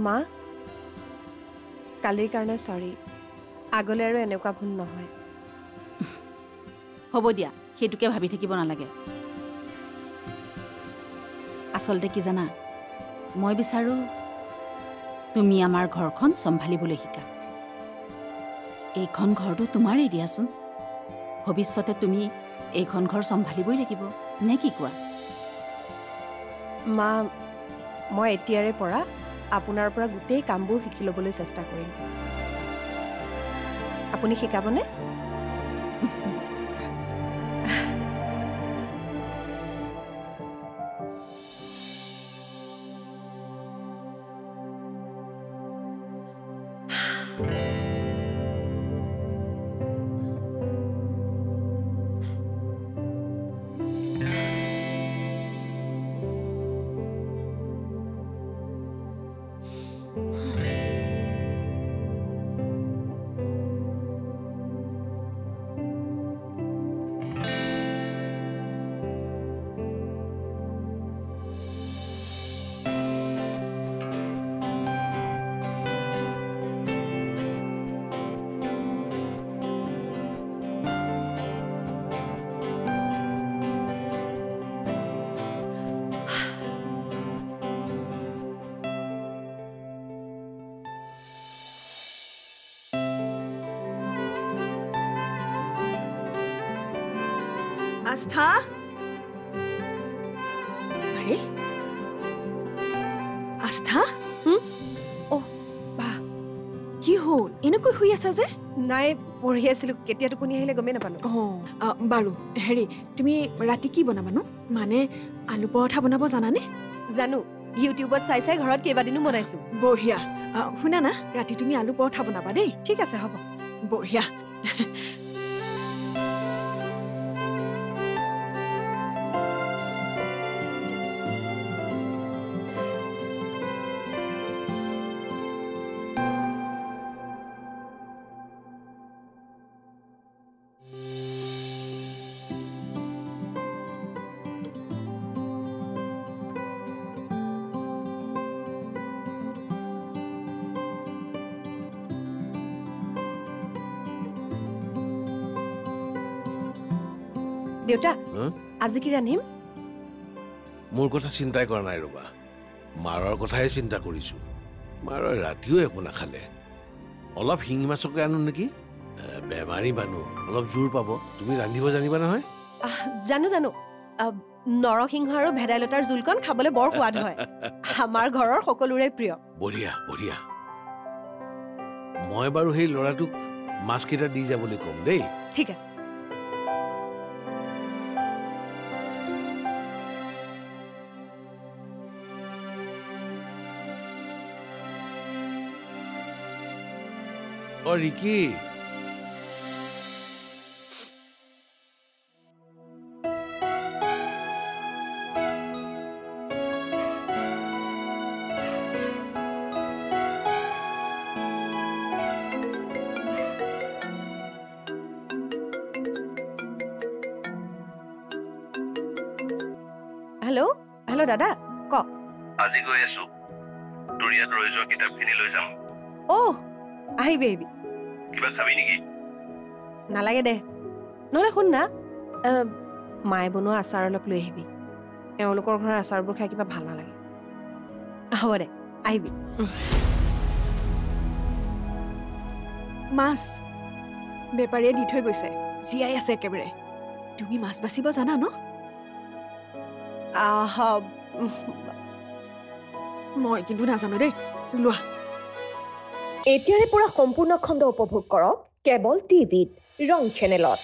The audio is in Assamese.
মা কালিৰ কাৰণে সৰি আগলৈ আৰু এনেকুৱা ভুল নহয় হ'ব দিয়া সেইটোকে ভাবি থাকিব নালাগে আচলতে কি জানা মই বিচাৰো তুমি আমাৰ ঘৰখন চম্ভালিবলৈ শিকা এইখন ঘৰটো তোমাৰেই দিয়াচোন ভৱিষ্যতে তুমি এইখন ঘৰ চম্ভালিবই লাগিব নে কি কোৱা মা মই এতিয়াৰে পৰা আপোনাৰ পৰা গোটেই কামবোৰ শিকি ল'বলৈ চেষ্টা কৰিম আপুনি শিকাবনে আস্থা আরে আস্থা অ' বা কি হল এনেকৈ শুই আছা যে নাই পঢ়ি আছিলোঁ কেতিয়া টোপনি আহিলে গমেই নাপালোঁ বাৰু হেৰি তুমি ৰাতি কি বনাবানো মানে আলু পৰঠা বনাব জানানে জানো ইউটিউবত চাই চাই ঘৰত কেইবাদিনো বনাইছোঁ বঢ়িয়া শুনা না ৰাতি তুমি আলু পৰঠা বনাবা দেই ঠিক আছে হ'ব বঢ়িয়া দেউতা আজি কি ৰান্ধিম মোৰ কথা চিন্তাই কৰা নাই ৰবা মাৰৰ কথাই চিন্তা কৰিছো মাৰৰ ৰাতিও একো নাখালে অলপ শিঙি মাছকে আনো নেকি বেমাৰী মানুহ অলপ জোৰ পাব তুমি ৰান্ধিব জানিবা নহয় জানো জানো নৰসিংহ আৰু ভেদাইলতাৰ জোলকণ খাবলৈ বৰ সোৱাদ হয় আমাৰ ঘৰৰ সকলোৰে প্ৰিয় বঢ়িয়া বঢ়িয়া মই বাৰু সেই ল'ৰাটোক মাছকেইটা দি যাবলৈ ক'ম দেই ঠিক আছে ৰিকি হেল্ল' হেল্ল' দাদা কওক আজি গৈ আছো তোৰ ইয়াত ৰৈ যোৱা কিতাপখিনি লৈ যাম আহিবি আহিবি কিবা খাবি নেকি নালাগে দে নহ'লে শুন না মায়ে বনোৱা আচাৰ অলপ লৈ আহিবি এওঁলোকৰ ঘৰৰ আচাৰবোৰ খাই কিবা ভাল নালাগে হ'ব দে আহিবি মাছ বেপাৰীয়ে দি থৈ গৈছে জীয়াই আছে একেবাৰে তুমি মাছ বাচিব জানা ন মই কিন্তু নাজানো দেই লোৱা এতিয়াৰে পৰা সম্পূৰ্ণ খণ্ড উপভোগ কৰক কেবল টিভিত ৰং চেনেলত